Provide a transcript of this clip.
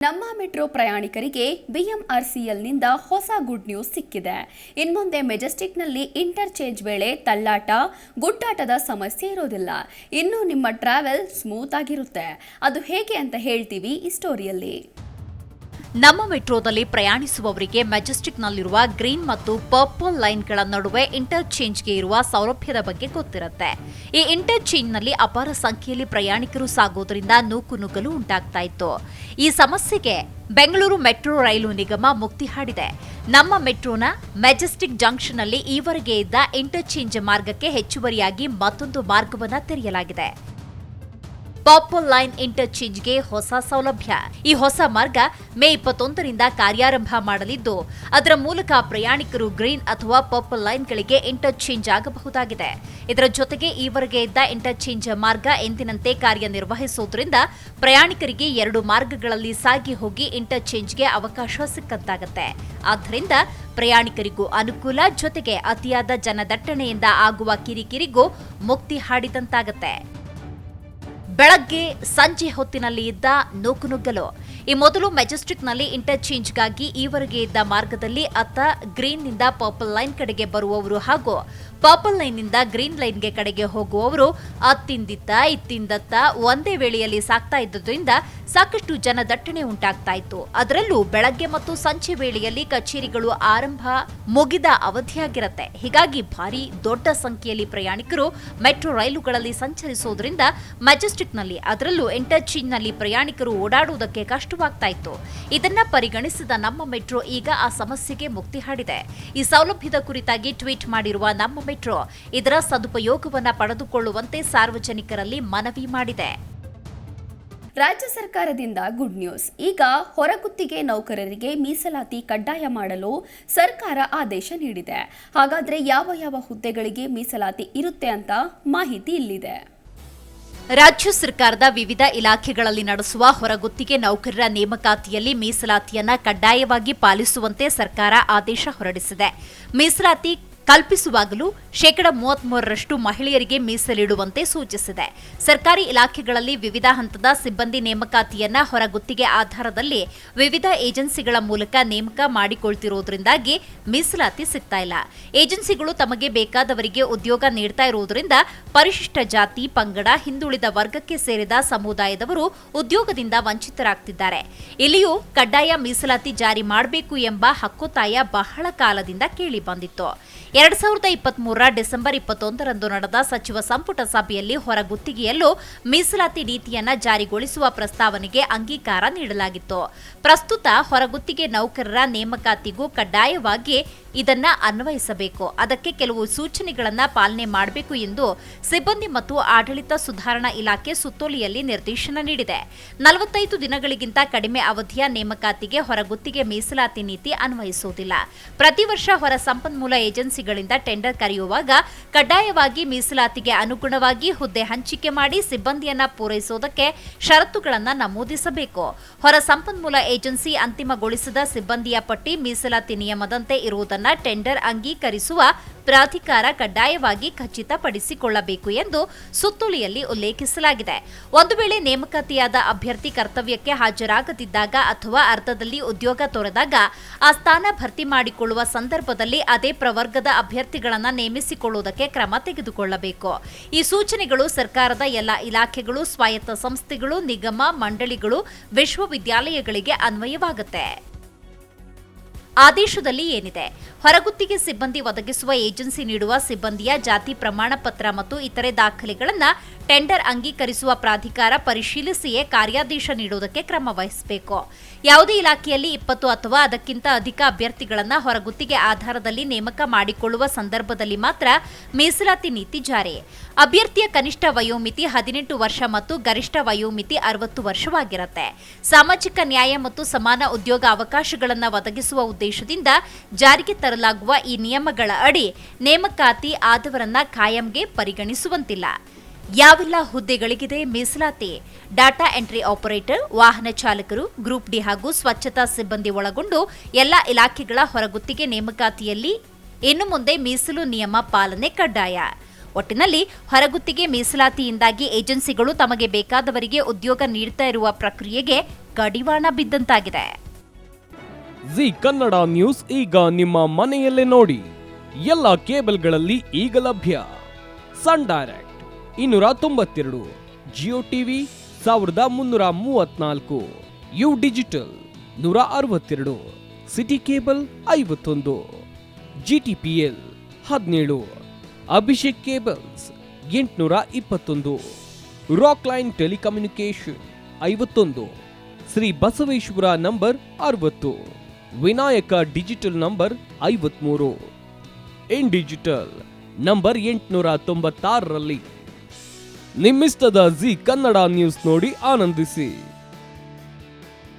ನಮ್ಮ ಮೆಟ್ರೋ ಪ್ರಯಾಣಿಕರಿಗೆ ಬಿಎಂಆರ್ಸಿಎಲ್ನಿಂದ ಹೊಸ ಗುಡ್ ನ್ಯೂಸ್ ಸಿಕ್ಕಿದೆ. ಇನ್ಮುಂದೆ ಮೆಜೆಸ್ಟಿಕ್ನಲ್ಲಿ ಇಂಟರ್ಚೇಂಜ್ ವೇಳೆ ತಳ್ಳಾಟ, ಗುಡ್ಡಾಟದ ಸಮಸ್ಯೆ ಇರೋದಿಲ್ಲ. ಇನ್ನು ನಿಮ್ಮ ಟ್ರಾವೆಲ್ ಸ್ಮೂತ್ ಆಗಿರುತ್ತೆ. ಅದು ಹೇಗೆ ಅಂತ ಹೇಳ್ತೀವಿ ಈ ಸ್ಟೋರಿಯಲ್ಲಿ. ನಮ್ಮ ಮೆಟ್ರೋದಲ್ಲಿ ಪ್ರಯಾಣಿಸುವವರಿಗೆ ಮೆಜೆಸ್ಟಿಕ್ನಲ್ಲಿರುವ ಗ್ರೀನ್ ಮತ್ತು ಪರ್ಪಲ್ ಲೈನ್ಗಳ ನಡುವೆ ಇಂಟರ್ಚೇಂಜ್ಗೆ ಇರುವ ಸೌಲಭ್ಯದ ಬಗ್ಗೆ ಗೊತ್ತಿರುತ್ತೆ. ಈ ಇಂಟರ್ಚೇಂಜ್ನಲ್ಲಿ ಅಪಾರ ಸಂಖ್ಯೆಯಲ್ಲಿ ಪ್ರಯಾಣಿಕರು ಸಾಗೋದ್ರಿಂದ ನೂಕುನುಗ್ಗಲು ಉಂಟಾಗ್ತಾ ಇತ್ತು. ಈ ಸಮಸ್ಯೆಗೆ ಬೆಂಗಳೂರು ಮೆಟ್ರೋ ರೈಲು ನಿಗಮ ಮುಕ್ತಿ ಹಾಡಿದೆ. ನಮ್ಮ ಮೆಟ್ರೋನ ಮೆಜೆಸ್ಟಿಕ್ ಜಂಕ್ಷನ್ನಲ್ಲಿ ಈವರೆಗೆ ಇದ್ದ ಇಂಟರ್ಚೇಂಜ್ ಮಾರ್ಗಕ್ಕೆ ಹೆಚ್ಚುವರಿಯಾಗಿ ಮತ್ತೊಂದು ಮಾರ್ಗವನ್ನು ತೆರೆಯಲಾಗಿದೆ. ಪರ್ಪಲ್ ಲೈನ್ ಇಂಟರ್ಚೇಂಜ್ಗೆ ಹೊಸ ಸೌಲಭ್ಯ. ಈ ಹೊಸ ಮಾರ್ಗ ಮೇ 21ರಿಂದ ಕಾರ್ಯಾರಂಭ ಮಾಡಲಿದ್ದು, ಅದರ ಮೂಲಕ ಪ್ರಯಾಣಿಕರು ಗ್ರೀನ್ ಅಥವಾ ಪರ್ಪಲ್ ಲೈನ್ಗಳಿಗೆ ಇಂಟರ್ಚೇಂಜ್ ಆಗಬಹುದಾಗಿದೆ. ಇದರ ಜೊತೆಗೆ ಈವರೆಗೆ ಇದ್ದ ಇಂಟರ್ಚೇಂಜ್ ಮಾರ್ಗ ಎಂದಿನಂತೆ ಕಾರ್ಯನಿರ್ವಹಿಸುವುದರಿಂದ ಪ್ರಯಾಣಿಕರಿಗೆ ಎರಡು ಮಾರ್ಗಗಳಲ್ಲಿ ಸಾಗಿ ಹೋಗಿ ಇಂಟರ್ಚೇಂಜ್ಗೆ ಅವಕಾಶ ಸಿಕ್ಕಂತಾಗುತ್ತೆ. ಆದ್ದರಿಂದ ಪ್ರಯಾಣಿಕರಿಗೂ ಅನುಕೂಲ, ಜೊತೆಗೆ ಅತಿಯಾದ ಜನದಟ್ಟಣೆಯಿಂದ ಆಗುವ ಕಿರಿಕಿರಿಗೂ ಮುಕ್ತಿ ಹಾಡಿದಂತಾಗುತ್ತೆ. ಬೆಳಗ್ಗೆ ಸಂಜೆ ಹೊತ್ತಿನಲ್ಲಿ ಇದ್ದ ನೂಕುನುಗ್ಗಲು. ಈ ಮೊದಲು ಮೆಜೆಸ್ಟಿಕ್ನಲ್ಲಿ ಇಂಟರ್ಚೇಂಜ್ಗಾಗಿ ಈವರೆಗೆ ಇದ್ದ ಮಾರ್ಗದಲ್ಲಿ ಅತ್ತ ಗ್ರೀನ್ನಿಂದ ಪರ್ಪಲ್ ಲೈನ್ ಕಡೆಗೆ ಬರುವವರು ಹಾಗೂ ಪರ್ಪಲ್ ಲೈನ್ನಿಂದ ಗ್ರೀನ್ ಲೈನ್ಗೆ ಕಡೆಗೆ ಹೋಗುವವರು ಅತ್ತಿಂದಿತ್ತ ಇತ್ತಿಂದತ್ತ ಒಂದೇ ವೇಳೆಯಲ್ಲಿ ಸಾಗ್ತಾ ಇದ್ದುದರಿಂದ ಸಾಕಷ್ಟು ಜನದಟ್ಟಣೆ ಉಂಟಾಗ್ತಾ ಇತ್ತು. ಅದರಲ್ಲೂ ಬೆಳಗ್ಗೆ ಮತ್ತು ಸಂಜೆ ವೇಳೆಯಲ್ಲಿ ಕಚೇರಿಗಳು ಆರಂಭ ಮುಗಿದ ಅವಧಿಯಾಗಿರುತ್ತೆ. ಹೀಗಾಗಿ ಭಾರಿ ದೊಡ್ಡ ಸಂಖ್ಯೆಯಲ್ಲಿ ಪ್ರಯಾಣಿಕರು ಮೆಟ್ರೋ ರೈಲುಗಳಲ್ಲಿ ಸಂಚರಿಸುವುದರಿಂದ ಮೆಜೆಸ್ಟಿಕ್ನಲ್ಲಿ, ಅದರಲ್ಲೂ ಇಂಟರ್ಚೇಂಜ್ನಲ್ಲಿ ಪ್ರಯಾಣಿಕರು ಓಡಾಡುವುದಕ್ಕೆ ಕಷ್ಟವಾಗ್ತಾ ಇತ್ತು. ಇದನ್ನ ಪರಿಗಣಿಸಿದ ನಮ್ಮ ಮೆಟ್ರೋ ಈಗ ಆ ಸಮಸ್ಯೆಗೆ ಮುಕ್ತಿ ಹಾಡಿದೆ. ಈ ಸೌಲಭ್ಯದ ಕುರಿತಾಗಿ ಟ್ವೀಟ್ ಮಾಡಿರುವ ನಮ್ಮ ಮೆಟ್ರೋ ಇದರ ಸದುಪಯೋಗವನ್ನು ಪಡೆದುಕೊಳ್ಳುವಂತೆ ಸಾರ್ವಜನಿಕರಲ್ಲಿ ಮನವಿ ಮಾಡಿದೆ. ರಾಜ್ಯ ಸರ್ಕಾರದಿಂದ ಗುಡ್ ನ್ಯೂಸ್. ಈಗ ಹೊರಗುತ್ತಿಗೆ ನೌಕರರಿಗೆ ಮೀಸಲಾತಿ ಕಡ್ಡಾಯ ಮಾಡಲು ಸರ್ಕಾರ ಆದೇಶ ನೀಡಿದೆ. ಹಾಗಾದ್ರೆ ಯಾವ ಯಾವ ಹುದ್ದೆಗಳಿಗೆ ಮೀಸಲಾತಿ ಇರುತ್ತೆ ಅಂತ ಮಾಹಿತಿ ಇಲ್ಲಿದೆ. ರಾಜ್ಯ ಸರ್ಕಾರದ ವಿವಿಧ ಇಲಾಖೆಗಳಲ್ಲಿ ನಡೆಸುವ ಹೊರಗುತ್ತಿಗೆ ನೌಕರರ ನೇಮಕಾತಿಯಲ್ಲಿ ಮೀಸಲಾತಿಯನ್ನ ಕಡ್ಡಾಯವಾಗಿ ಪಾಲಿಸುವಂತೆ ಸರ್ಕಾರ ಆದೇಶ ಹೊರಡಿಸಿದೆ. ಮೀಸಲಾತಿ ಕಲ್ಪಿಸುವಾಗಲೂ 33% ಮಹಿಳೆಯರಿಗೆ ಮೀಸಲಿಡುವಂತೆ ಸೂಚಿಸಿದೆ. ಸರ್ಕಾರಿ ಇಲಾಖೆಗಳಲ್ಲಿ ವಿವಿಧ ಹಂತದ ಸಿಬ್ಬಂದಿ ನೇಮಕಾತಿಯನ್ನ ಹೊರಗುತ್ತಿಗೆ ಆಧಾರದಲ್ಲಿ ವಿವಿಧ ಏಜೆನ್ಸಿಗಳ ಮೂಲಕ ನೇಮಕ ಮಾಡಿಕೊಳ್ತಿರೋದ್ರಿಂದಾಗಿ ಮೀಸಲಾತಿ ಸಿಗ್ತಾ ಇಲ್ಲ. ಏಜೆನ್ಸಿಗಳು ತಮಗೆ ಬೇಕಾದವರಿಗೆ ಉದ್ಯೋಗ ನೀಡ್ತಾ ಇರುವುದರಿಂದ ಪರಿಶಿಷ್ಟ ಜಾತಿ, ಪಂಗಡ, ಹಿಂದುಳಿದ ವರ್ಗಕ್ಕೆ ಸೇರಿದ ಸಮುದಾಯದವರು ಉದ್ಯೋಗದಿಂದ ವಂಚಿತರಾಗ್ತಿದ್ದಾರೆ. ಇಲ್ಲಿಯೂ ಕಡ್ಡಾಯ ಮೀಸಲಾತಿ ಜಾರಿ ಮಾಡಬೇಕು ಎಂಬ ಹಕ್ಕೊತ್ತಾಯ ಬಹಳ ಕಾಲದಿಂದ ಕೇಳಿ ಬಂದಿತ್ತು. 2023 ಡಿಸೆಂಬರ್ 21ರಂದು ನಡೆದ ಸಚಿವ ಸಂಪುಟ ಸಭೆಯಲ್ಲಿ ಹೊರಗುತ್ತಿಗೆಯಲ್ಲೂ ಮೀಸಲಾತಿ ನೀತಿಯನ್ನ ಜಾರಿಗೊಳಿಸುವ ಪ್ರಸ್ತಾವನೆಗೆ ಅಂಗೀಕಾರ ನೀಡಲಾಗಿತ್ತು. ಪ್ರಸ್ತುತ ಹೊರಗುತ್ತಿಗೆ ನೌಕರರ ನೇಮಕಾತಿಗೂ ಕಡ್ಡಾಯವಾಗಿ ಇದನ್ನ ಅನ್ವಯಿಸಬೇಕು. ಅದಕ್ಕೆ ಕೆಲವು ಸೂಚನೆಗಳನ್ನ ಪಾಲನೆ ಮಾಡಬೇಕು ಎಂದು ಸಿಬ್ಬಂದಿ ಮತ್ತು ಆಡಳಿತ ಸುಧಾರಣಾ ಇಲಾಖೆ ಸುತ್ತೋಲೆಯಲ್ಲಿ ನಿರ್ದೇಶನ ನೀಡಿದೆ. 45 ದಿನಗಳಿಗಿಂತ ಕಡಿಮೆ ಅವಧಿಯ ನೇಮಕಾತಿಗೆ ಹೊರಗುತ್ತಿಗೆ ಮೀಸಲಾತಿ ನೀತಿ ಅನ್ವಯಿಸುವುದಿಲ್ಲ. ಪ್ರತಿ ವರ್ಷ ಹೊರ ಸಂಪನ್ಮೂಲ ಏಜೆನ್ಸಿಗಳಿಂದ ಟೆಂಡರ್ ಕರೆಯುವಾಗ ಕಡ್ಡಾಯವಾಗಿ ಮೀಸಲಾತಿಗೆ ಅನುಗುಣವಾಗಿ ಹುದ್ದೆ ಹಂಚಿಕೆ ಮಾಡಿ ಸಿಬ್ಬಂದಿಯನ್ನ ಪೂರೈಸುವುದಕ್ಕೆ ಷರತ್ತುಗಳನ್ನು ನಮೂದಿಸಬೇಕು. ಹೊರ ಸಂಪನ್ಮೂಲ ಏಜೆನ್ಸಿ ಅಂತಿಮಗೊಳಿಸಿದ ಸಿಬ್ಬಂದಿಯ ಪಟ್ಟಿ ಮೀಸಲಾತಿ ನಿಯಮದಂತೆ ಇರುವುದನ್ನು ಟೆಂಡರ್ ಅಂಗೀಕರಿಸುವ ಪ್ರಾಧಿಕಾರ ಕಡ್ಡಾಯವಾಗಿ ಖಚಿತಪಡಿಸಿಕೊಳ್ಳಬೇಕು ಎಂದು ಸುತ್ತೋಲೆಯಲ್ಲಿ ಉಲ್ಲೇಖಿಸಲಾಗಿದೆ. ಒಂದು ವೇಳೆ ನೇಮಕಾತಿಯಾದ ಅಭ್ಯರ್ಥಿ ಕರ್ತವ್ಯಕ್ಕೆ ಹಾಜರಾಗದಿದ್ದಾಗ ಅಥವಾ ಅರ್ಧದಲ್ಲಿ ಉದ್ಯೋಗ ತೊರೆದಾಗ ಆ ಸ್ಥಾನ ಭರ್ತಿ ಮಾಡಿಕೊಳ್ಳುವ ಸಂದರ್ಭದಲ್ಲಿ ಅದೇ ಪ್ರವರ್ಗದ ಅಭ್ಯರ್ಥಿಗಳನ್ನು ನೇಮಿಸಿಕೊಳ್ಳುವುದಕ್ಕೆ ಕ್ರಮ ತೆಗೆದುಕೊಳ್ಳಬೇಕು. ಈ ಸೂಚನೆಗಳು ಸರ್ಕಾರದ ಎಲ್ಲ ಇಲಾಖೆಗಳು, ಸ್ವಾಯತ್ತ ಸಂಸ್ಥೆಗಳು, ನಿಗಮ, ಮಂಡಳಿಗಳು, ವಿಶ್ವವಿದ್ಯಾಲಯಗಳಿಗೆ ಅನ್ವಯವಾಗುತ್ತೆ. ಆದೇಶದಲ್ಲಿ ಏನಿದೆ? ಹೊರಗುತ್ತಿಗೆ ಸಿಬ್ಬಂದಿ ಒದಗಿಸುವ ಏಜೆನ್ಸಿ ನೀಡುವ ಸಿಬ್ಬಂದಿಯ ಜಾತಿ ಪ್ರಮಾಣ ಪತ್ರ ಮತ್ತು ಇತರೆ ದಾಖಲೆಗಳನ್ನು ಟೆಂಡರ್ ಅಂಗೀಕರಿಸುವ ಪ್ರಾಧಿಕಾರ ಪರಿಶೀಲಿಸಿಯೇ ಕಾರ್ಯಾದೇಶ ನೀಡುವುದಕ್ಕೆ ಕ್ರಮ ವಹಿಸಬೇಕು. ಯಾವುದೇ ಇಲಾಖೆಯಲ್ಲಿ 20 ಅಥವಾ ಅದಕ್ಕಿಂತ ಅಧಿಕ ಅಭ್ಯರ್ಥಿಗಳನ್ನು ಹೊರಗುತ್ತಿಗೆ ಆಧಾರದಲ್ಲಿ ನೇಮಕ ಮಾಡಿಕೊಳ್ಳುವ ಸಂದರ್ಭದಲ್ಲಿ ಮಾತ್ರ ಮೀಸಲಾತಿ ನೀತಿ ಜಾರಿ. ಅಭ್ಯರ್ಥಿಯ ಕನಿಷ್ಠ ವಯೋಮಿತಿ 18 ವರ್ಷ ಮತ್ತು ಗರಿಷ್ಠ ವಯೋಮಿತಿ 60 ವರ್ಷವಾಗಿರುತ್ತೆ. ಸಾಮಾಜಿಕ ನ್ಯಾಯ ಮತ್ತು ಸಮಾನ ಉದ್ಯೋಗ ಅವಕಾಶಗಳನ್ನು ಒದಗಿಸುವ ಉದ್ದೇಶದಿಂದ ಜಾರಿಗೆ ತರಲಾಗುವ ಈ ನಿಯಮಗಳ ಅಡಿ ನೇಮಕಾತಿ ಆದವರನ್ನ ಕಾಯಂಗೆ ಪರಿಗಣಿಸುವಂತಿಲ್ಲ. ಯಾವೆಲ್ಲ ಹುದ್ದೆಗಳಿಗಿದೆ ಮೀಸಲಾತಿ? ಡಾಟಾ ಎಂಟ್ರಿ ಆಪರೇಟರ್, ವಾಹನ ಚಾಲಕರು, ಗ್ರೂಪ್ ಡಿ ಹಾಗೂ ಸ್ವಚ್ಛತಾ ಸಿಬ್ಬಂದಿ ಒಳಗೊಂಡು ಎಲ್ಲ ಇಲಾಖೆಗಳ ಹೊರಗುತ್ತಿಗೆ ನೇಮಕಾತಿಯಲ್ಲಿ ಇನ್ನು ಮುಂದೆ ಮೀಸಲು ನಿಯಮ ಪಾಲನೆ ಕಡ್ಡಾಯ. ಒಟ್ಟಿನಲ್ಲಿ ಹೊರಗುತ್ತಿಗೆ ಮೀಸಲಾತಿಯಿಂದಾಗಿ ಏಜೆನ್ಸಿಗಳು ತಮಗೆ ಬೇಕಾದವರಿಗೆ ಉದ್ಯೋಗ ನೀಡುತ್ತಾ ಇರುವ ಪ್ರಕ್ರಿಯೆಗೆ ಕಡಿವಾಣ ಬಿದ್ದಂತಾಗಿದೆ. ಜಿ ಕನ್ನಡ ನ್ಯೂಸ್ ಈಗ ನಿಮ್ಮ ಮನೆಯಲ್ಲೇ ನೋಡಿ. ಎಲ್ಲ ಕೇಬಲ್ಗಳಲ್ಲಿ ಈಗ ಲಭ್ಯ. Sun Direct 292, Jio TV 1334, U digital 162, city cable 51, GTPL 17, Abhishek cables 821, rock line telecommunication 51, Shri Basaveshwara number 60, Vinayaka digital number 53, in digital number 896ರಲ್ಲಿ. ನಿಮ್ಮಿಸ್ತದ ಜಿ ಕನ್ನಡ ನ್ಯೂಸ್ ನೋಡಿ ಆನಂದಿಸಿ.